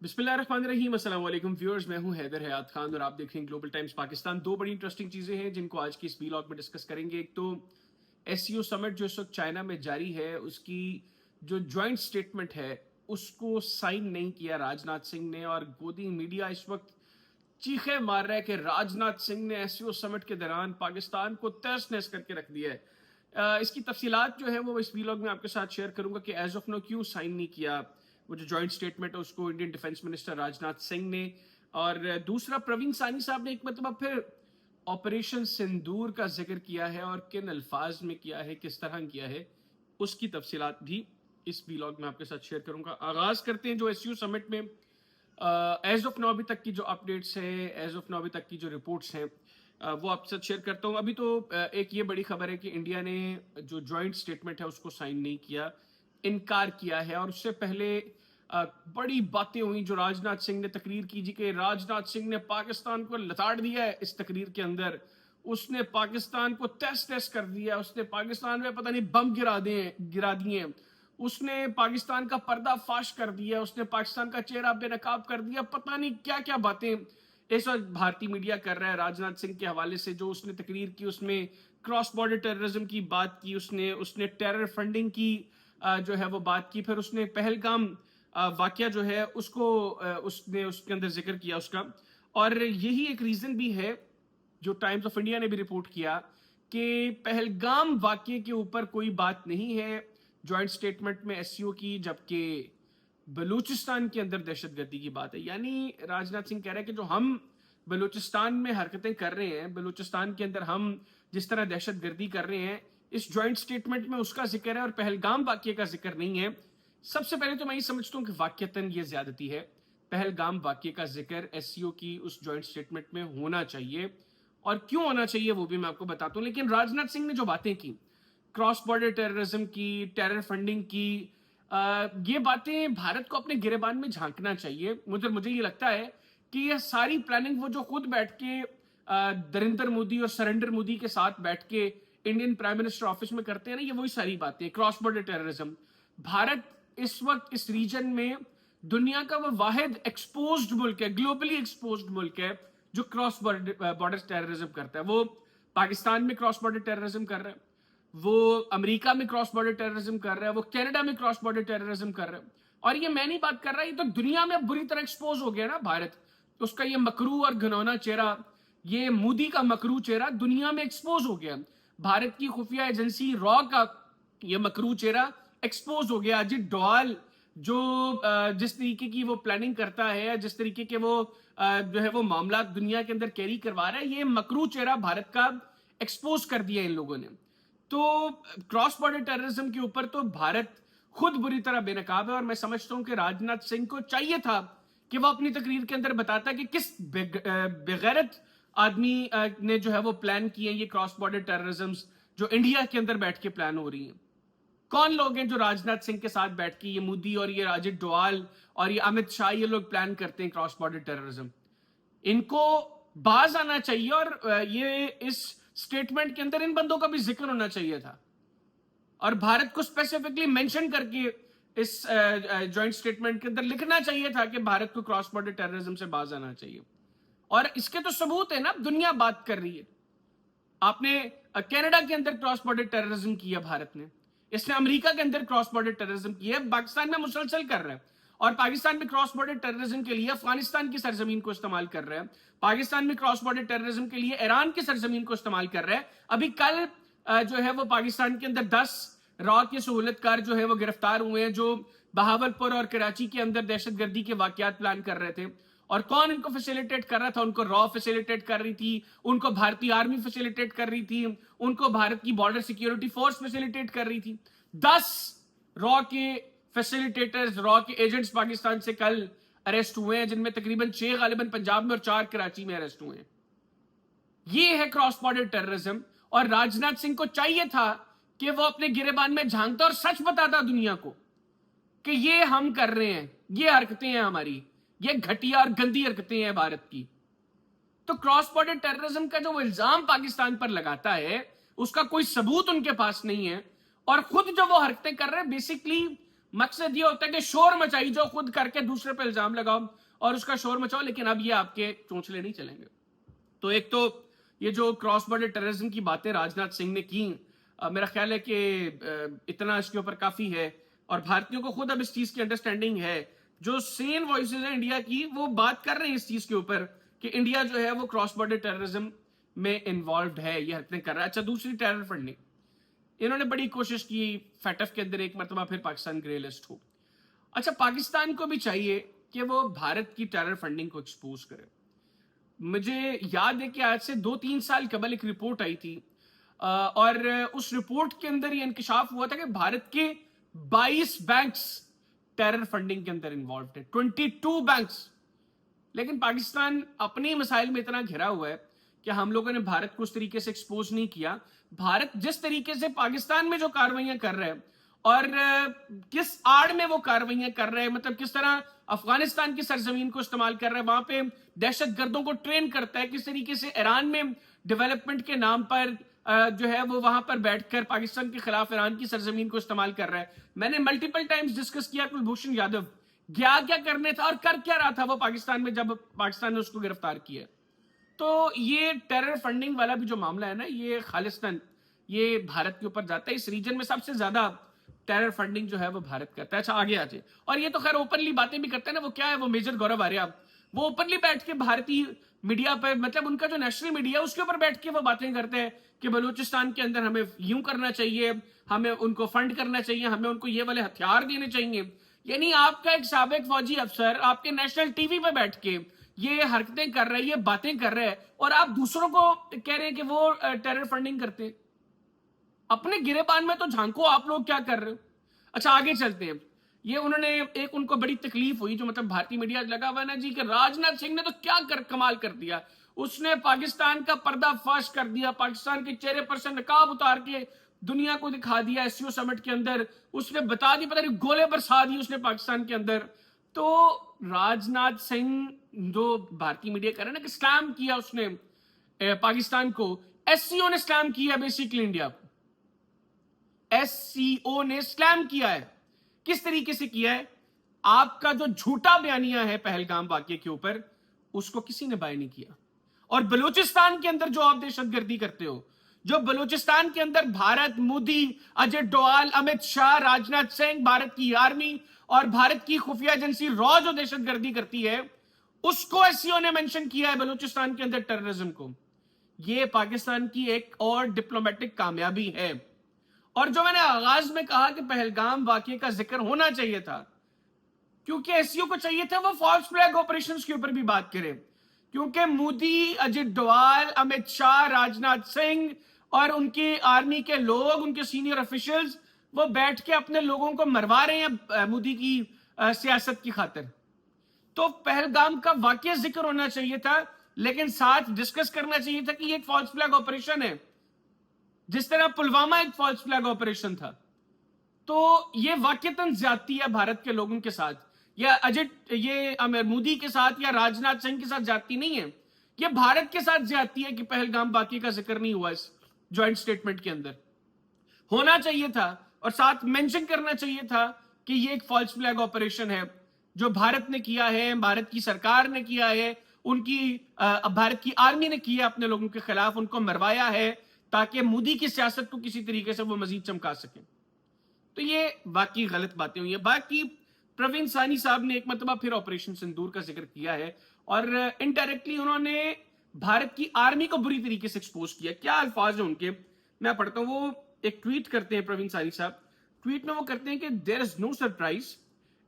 बिस्मिल्लाहिर्रहमानिर्रहीम, अस्सलाम वालेकुम व्यूअर्स। मैं हूं हैदर हयात खान और आप देख रहे हैं ग्लोबल टाइम्स पाकिस्तान। दो बड़ी इंटरेस्टिंग चीज़ें हैं जिनको आज की इस व्लॉग में डिस्कस करेंगे। एक तो एससीओ समिट जो इस वक्त चाइना में जारी है, उसकी जो ज्वाइंट स्टेटमेंट है उसको साइन नहीं किया राजनाथ सिंह ने, और गोदी मीडिया इस वक्त चीखे मार रहा है कि राजनाथ सिंह ने एससीओ समिट के दौरान पाकिस्तान को तहस नहस करके रख दिया है। इसकी तफसीलात जो है वो इस व्लॉग में आपके साथ शेयर करूंगा कि एज ऑफ नो क्यों साइन नहीं किया वो जो जॉइंट स्टेटमेंट है उसको Indian defence minister Rajnath Singh ने। और दूसरा, प्रवीण सानी साहब ने एक मतलब फिर ऑपरेशन सिंदूर का जिक्र किया है और किन अल्फाज में किया है, किस तरह किया है, उसकी तफसीलात भी इस व्लॉग में आपके साथ शेयर करूंगा। आगाज करते हैं जो एससीओ समिट में एज ऑफ नो अभी तक की जो अपडेट्स हैं, एज ऑफ नो अभी तक की जो रिपोर्ट्स हैं, वो आपके साथ शेयर करता हूँ। अभी तो एक ये बड़ी खबर है कि इंडिया ने जो जॉइंट स्टेटमेंट है उसको साइन नहीं किया, इनकार किया है। और उससे पहले बड़ी बातें हुई जो राजनाथ सिंह ने तकरीर की जी कि राजनाथ सिंह ने पाकिस्तान को लताड़ दिया है। इस तकरीर के अंदर उसने पाकिस्तान को तहस नहस कर दिया, उसने पाकिस्तान में पता नहीं बम गिरा दिए, उसने पाकिस्तान का पर्दा फाश कर दिया, उसने पाकिस्तान का चेहरा बेनकाब कर दिया, पता नहीं क्या क्या बातें इस वक्त भारतीय मीडिया कर रहा है राजनाथ सिंह के हवाले से। जो उसने तकरीर की उसमें क्रॉस बॉर्डर टेररिज्म की बात की, उसने टेरर फंडिंग की जो है वो बात की, फिर उसने पहलगाम वाकया जो है उसको उसने उसके अंदर जिक्र किया उसका। और यही एक रीजन भी है जो टाइम्स ऑफ इंडिया ने भी रिपोर्ट किया कि पहलगाम वाकये के ऊपर कोई बात नहीं है जॉइंट स्टेटमेंट में एससीओ की, जबकि बलूचिस्तान के अंदर दहशतगर्दी की बात है। यानी राजनाथ सिंह कह रहे हैं कि जो हम बलूचिस्तान में हरकतें कर रहे हैं, बलूचिस्तान के अंदर हम जिस तरह दहशतगर्दी कर रहे हैं, इस जॉइंट स्टेटमेंट में उसका जिक्र है और पहलगाम वाकये का जिक्र नहीं है। सबसे पहले तो मैं ये समझता हूँ कि वाकयतन ये ज्यादती है। पहलगाम वाकये का जिक्र एससीओ की उस जॉइंट स्टेटमेंट में होना चाहिए, और क्यों होना चाहिए वो भी मैं आपको बताता हूँ। लेकिन राजनाथ सिंह ने जो बातें की क्रॉस बॉर्डर टेररिज्म की, टेरर फंडिंग की, ये बातें भारत को अपने गिरेबान में झांकना चाहिए। मुझे ये लगता है कि ये सारी प्लानिंग वो जो खुद बैठ के नरेंद्र मोदी और सरेंडर मोदी के साथ बैठ के इंडियन प्राइम मिनिस्टर ऑफिस में करते हैं ना, ये वही सारी बातें। क्रॉस बॉर्डर टेररिज्म, भारत इस वक्त इस रीजन में दुनिया का वो वाहिद एक्सपोज्ड मुल्क है, ग्लोबली एक्सपोज्ड मुल्क है जो क्रॉस बॉर्डर टेररिज्म करता है। वो पाकिस्तान में क्रॉस बॉर्डर टेररिज्म कर रहा है, वो अमेरिका में क्रॉस बॉर्डर टेररिज्म कर रहा है, वो कनाडा में क्रॉस बॉर्डर टेररिज्म कर रहा है। और ये मैं नहीं बात कर रहा, ये तो दुनिया में बुरी तरह एक्सपोज हो गया ना भारत। तो उसका ये मकरू और घनौना चेहरा, ये मोदी का मकरू चेहरा दुनिया में एक्सपोज हो गया। भारत की खुफिया एजेंसी रॉ का ये मकरू चेहरा एक्सपोज हो गया। अजित डोवाल जो जिस तरीके की वो प्लानिंग करता है, जिस तरीके के वो जो है वो मामला दुनिया के अंदर कैरी करवा रहा है, ये मकरू चेहरा भारत का एक्सपोज कर दिया इन लोगों ने। तो क्रॉस बॉर्डर टेररिज्म के ऊपर तो भारत खुद बुरी तरह बेनकाब है। और मैं समझता हूं कि राजनाथ सिंह को चाहिए था कि वो अपनी तकरीर के अंदर बताता कि किस बेगैरत आदमी ने जो है वो प्लान किए ये क्रॉस बॉर्डर टेररिज्म जो इंडिया के अंदर बैठ के प्लान हो रही है। कौन लोग हैं जो राजनाथ सिंह के साथ बैठ के ये मोदी और ये अजित डोवाल और ये अमित शाह ये लोग प्लान करते हैं क्रॉस बॉर्डर टेररिज्म। इनको बाज आना चाहिए और ये इस स्टेटमेंट के अंदर इन बंदों का भी जिक्र होना चाहिए था, और भारत को स्पेसिफिकली मेंशन करके इस जॉइंट स्टेटमेंट के अंदर लिखना चाहिए था कि भारत को क्रॉस बॉर्डर टेररिज्म से बाज आना चाहिए। और इसके तो सबूत है ना, दुनिया बात कर रही है। आपने कनाडा के अंदर क्रॉस बॉर्डर टेररिज्म किया भारत ने, इसने अमेरिका के अंदर क्रॉस बॉर्डर टेररिज्म किया, पाकिस्तान में मुसलसल कर रहा है। और पाकिस्तान में क्रॉस बॉर्डर टेररिज्म के लिए अफगानिस्तान की सरजमीन को इस्तेमाल कर रहा है, पाकिस्तान में क्रॉस बॉर्डर टेररिज्म के लिए ईरान की सरजमीन को इस्तेमाल कर रहा है। अभी कल जो है वो पाकिस्तान के अंदर 10 रॉ के सहूलतकार जो है वो गिरफ्तार हुए हैं, जो बहावलपुर और कराची के अंदर दहशतगर्दी के वाकयात प्लान कर रहे थे। और कौन इनको फैसिलिटेट कर रहा था? उनको रॉ फैसिलिटेट कर रही थी, उनको भारतीय आर्मी फैसिलिटेट कर रही थी, उनको भारत की बॉर्डर सिक्योरिटी फोर्स फैसिलिटेट कर रही थी। 10 रॉ के फैसिलिटेटर्स, रॉ के एजेंट्स पाकिस्तान से कल अरेस्ट हुए हैं, जिनमें तकरीबन 6 गालिबन पंजाब में और 4 कराची में अरेस्ट हुए हैं। ये है क्रॉस बॉर्डर टेररिज्म। और राजनाथ सिंह को चाहिए था कि वो अपने गिरेबान में झांकता और सच बताता दुनिया को कि ये हम कर रहे हैं, ये हरकतें हैं हमारी, ये घटिया और गंदी हरकतें हैं भारत की। तो क्रॉस बॉर्डर टेररिज्म का जो इल्जाम पाकिस्तान पर लगाता है उसका कोई सबूत उनके पास नहीं है, और खुद जो वो हरकतें कर रहे हैं बेसिकली मकसद ये होता है कि शोर मचाई जाओ, खुद करके दूसरे पे इल्जाम लगाओ और उसका शोर मचाओ, लेकिन अब ये आपके चोंचले नहीं चलेंगे। तो एक तो ये जो क्रॉस बॉर्डर टेररिज्म की बातें राजनाथ सिंह ने की, मेरा ख्याल है कि इतना इसके ऊपर काफी है, और भारतीयों को खुद अब इस चीज की अंडरस्टैंडिंग है। जो सेन वॉइसेस हैं इंडिया की, वो बात कर रहे हैं इस चीज के ऊपर कि इंडिया जो है वो क्रॉस बॉर्डर टेररिज्म में इन्वॉल्व है, ये हरकतें कर रहा है। अच्छा, दूसरी टेरर फंडिंग, इन्होंने बड़ी कोशिश की फैटफ के अंदर एक मरतबा फिर पाकिस्तान ग्रे लिस्ट हो। अच्छा, पाकिस्तान को भी चाहिए कि वो भारत की टेरर फंडिंग को एक्सपोज करे। मुझे याद है कि आज से 2-3 साल कबल एक रिपोर्ट आई थी, और उस रिपोर्ट के अंदर ये इंकशाफ हुआ था कि भारत के 22 बैंक्स टेरर फंडिंग के अंदर इन्वॉल्व है, 22 बैंक्स। लेकिन पाकिस्तान अपने मसाइल में इतना घिरा हुआ है कि हम लोगों ने भारत को उस तरीके से एक्सपोज नहीं किया। भारत जिस तरीके से पाकिस्तान में जो कार्रवाइयां कर रहे हैं और किस आड़ में वो कार्रवाइयां कर रहे हैं, मतलब किस तरह अफगानिस्तान की सरजमीन को इस्तेमाल कर रहा है, वहां पे दहशत गर्दों को ट्रेन करता है, किस तरीके से ईरान में डेवलपमेंट के नाम पर जो है वो वहां पर बैठकर पाकिस्तान के खिलाफ ईरान की सरजमीन को इस्तेमाल कर रहा है। मैंने मल्टीपल टाइम्स डिस्कस किया कुलभूषण यादव क्या क्या करने था और कर क्या रहा था वो पाकिस्तान में, जब पाकिस्तान ने उसको गिरफ्तार किया। तो ये टेरर फंडिंग वाला भी जो मामला है ना, ये खालिस्तान ये भारत के ऊपर जाता है। इस रीजन में सबसे ज्यादा टेरर फंडिंग जो है वो भारत करता है। अच्छा, आगे आ जाए, और ये तो खैर ओपनली बातें भी करते हैं ना, वो क्या है, वो मेजर गौरव आर्या, वो ओपनली बैठ के भारतीय मीडिया पर, मतलब उनका जो नेशनल मीडिया है उसके ऊपर बैठ के वो बातें करते हैं कि बलूचिस्तान के अंदर हमें यूं करना चाहिए, हमें उनको फंड करना चाहिए, हमें उनको ये वाले हथियार देने चाहिए। यानी आपका एक साबिक फौजी अफसर आपके नेशनल टीवी पे बैठ के ये हरकतें कर रहा है, ये बातें कर रहे हैं, और आप दूसरों को कह रहे हैं कि वो टेरर फंडिंग करते हैं। अपने गिरेबान में तो झांको, आप लोग क्या कर रहे हो। अच्छा, आगे चलते हैं। ये उन्होंने एक, उनको बड़ी तकलीफ हुई, जो मतलब भारतीय मीडिया लगा हुआ ना जी, कि राजनाथ सिंह ने तो क्या कमाल कर दिया, उसने पाकिस्तान का पर्दाफाश कर दिया, पाकिस्तान के चेहरे पर से नकाब उतार के दुनिया को दिखा दिया एससीओ समिट के अंदर, उसने बता दी, पता नहीं गोले बरसा दी उसने पाकिस्तान के अंदर। तो राजनाथ सिंह जो भारतीय मीडिया कर रहे हैं ना कि स्लैम किया उसने पाकिस्तान को, एससीओ ने स्लैम किया बेसिकली इंडिया को, एससीओ ने स्लैम किया है। किस तरीके से किया है? आपका जो झूठा बयानिया है पहलगाम वाकये के ऊपर, उसको किसी ने बाय नहीं किया। और बलूचिस्तान के अंदर जो आप दहशतगर्दी करते हो, जो बलूचिस्तान के अंदर भारत, मोदी, अजय डोवाल, अमित शाह, राजनाथ सिंह, भारत की आर्मी और भारत की खुफिया एजेंसी रॉ जो दहशतगर्दी करती है, उसको एससीओ ने मेंशन किया है बलूचिस्तान के अंदर टेररिज्म को। यह पाकिस्तान की एक और डिप्लोमेटिक कामयाबी है। और जो मैंने आगाज में कहा कि पहलगाम वाकये का जिक्र होना चाहिए था, क्योंकि एससीओ को चाहिए था वो फॉल्स फ्लैग ऑपरेशंस के ऊपर भी बात करें, क्योंकि मोदी, अजित डोवाल, अमित शाह, राजनाथ सिंह और उनकी आर्मी के लोग, उनके सीनियर ऑफिशियल्स, वो बैठ के अपने लोगों को मरवा रहे हैं मोदी की सियासत की खातिर। तो पहलगाम का वाकया जिक्र होना चाहिए था, लेकिन साथ डिस्कस करना चाहिए था कि ये एक फॉल्स फ्लैग ऑपरेशन है, जिस तरह पुलवामा एक फॉल्स फ्लैग ऑपरेशन था। तो ये वाकईतन ज्यादती है भारत के लोगों के साथ, या ये मोदी के साथ या राजनाथ सिंह के साथ ज्यादती नहीं है, ये भारत के साथ ज्यादती है कि पहलगाम वाकये का जिक्र नहीं हुआ इस ज्वाइंट स्टेटमेंट के अंदर। होना चाहिए था और साथ मेंशन करना चाहिए था कि ये एक फॉल्स फ्लैग ऑपरेशन है जो भारत ने किया है, भारत की सरकार ने किया है, उनकी भारत की आर्मी ने किया अपने लोगों के खिलाफ, उनको मरवाया है ताकि मोदी की सियासत को किसी तरीके से वो मजीद चमका सके। तो ये बाकी गलत बातें हुई है। बाकी प्रवीण सानी साहब ने एक मतलब फिर ऑपरेशन सिंदूर का जिक्र किया है और इनडायरेक्टली उन्होंने भारत की आर्मी को बुरी तरीके से एक्सपोज किया। क्या अल्फाज है उनके, मैं पढ़ता हूं। वो एक ट्वीट करते हैं प्रवीण सानी साहब, ट्वीट में वो करते हैं कि there is no surprise,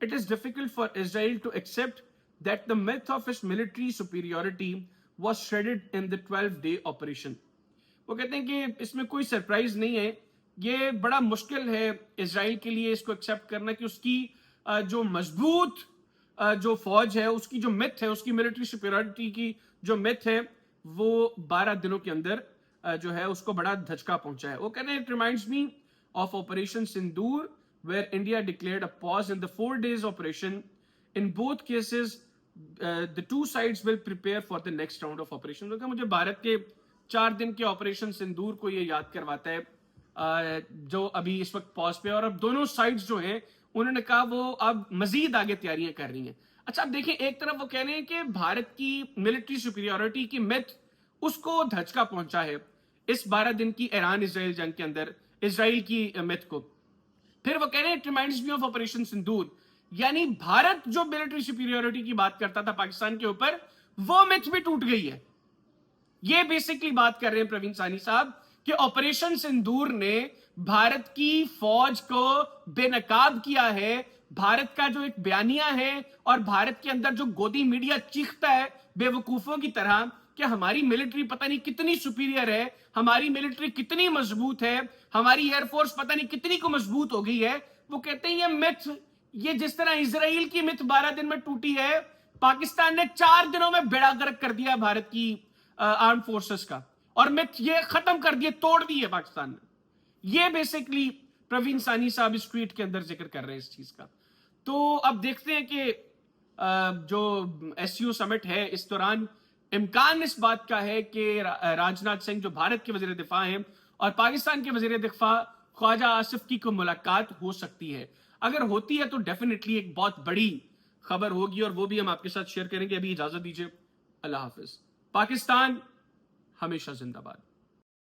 it is difficult for Israel to accept that the myth of its military superiority was shredded in the 12-day operation. वो कहते हैं कि इसमें कोई सरप्राइज नहीं है, ये बड़ा मुश्किल है इजराइल के लिए इसको एक्सेप्ट करना कि उसकी जो मजबूत जो फौज है, उसकी जो मिथ है, उसकी मिलिट्री सुपीरियरिटी की जो मिथ है, वो 12 दिनों के अंदर जो है उसको बड़ा धचका पहुंचा है। वो कहते हैं it reminds me of operation Sindoor where India declared a pause in the 4 days operation. In both cases the two sides will prepare for the next round of operation. तो मुझे भारत के 4 दिन के ऑपरेशन सिंदूर को ये याद करवाता है जो अभी इस वक्त पॉज पे, और अब दोनों साइड्स जो हैं उन्होंने कहा वो अब मजीद आगे तैयारियां कर रही हैं। अच्छा, अब देखें, एक तरफ वो कह रहे हैं कि भारत की मिलिट्री सुपीरियरिटी की मिथ उसको धचका पहुंचा है इस 12 दिन की ईरान इजराइल जंग के अंदर, इजराइल की मिथ को। फिर वो कह रहे हैं it reminds me of operation Sindoor, यानी भारत जो मिलिट्री सुपीरियरिटी की बात करता था पाकिस्तान के ऊपर, वो मिथ भी टूट गई है। ये बेसिकली बात कर रहे हैं प्रवीण सानी साहब कि ऑपरेशन सिंदूर ने भारत की फौज को बेनकाब किया है। भारत का जो एक बयानिया है और भारत के अंदर जो गोदी मीडिया चीखता है बेवकूफों की तरह कि हमारी मिलिट्री पता नहीं कितनी सुपीरियर है, हमारी मिलिट्री कितनी मजबूत है, हमारी एयरफोर्स पता नहीं कितनी को मजबूत हो गई है, वो कहते हैं ये मिथ, ये जिस तरह इसराइल की मिथ 12 दिन में टूटी है, पाकिस्तान ने 4 दिनों में बेड़ा गर्क कर दिया भारत की आर्म फोर्सेस का, और मिथ ये खत्म कर दिए, तोड़ दिए पाकिस्तान ने। ये बेसिकली प्रवीण सानी साहब इस ट्वीट के अंदर जिक्र कर रहे हैं इस चीज का। तो अब देखते हैं कि जो एससीओ समिट है, इस दौरान इम्कान इस बात का है कि राजनाथ सिंह जो भारत के वजीर दिफा हैं और पाकिस्तान के वजीर दिफा ख्वाजा आसिफ की को मुलाकात हो सकती है। अगर होती है तो डेफिनेटली एक बहुत बड़ी खबर होगी और वो भी हम आपके साथ शेयर करेंगे। अभी इजाजत दीजिए, अल्लाह हाफिज। पाकिस्तान हमेशा जिंदाबाद।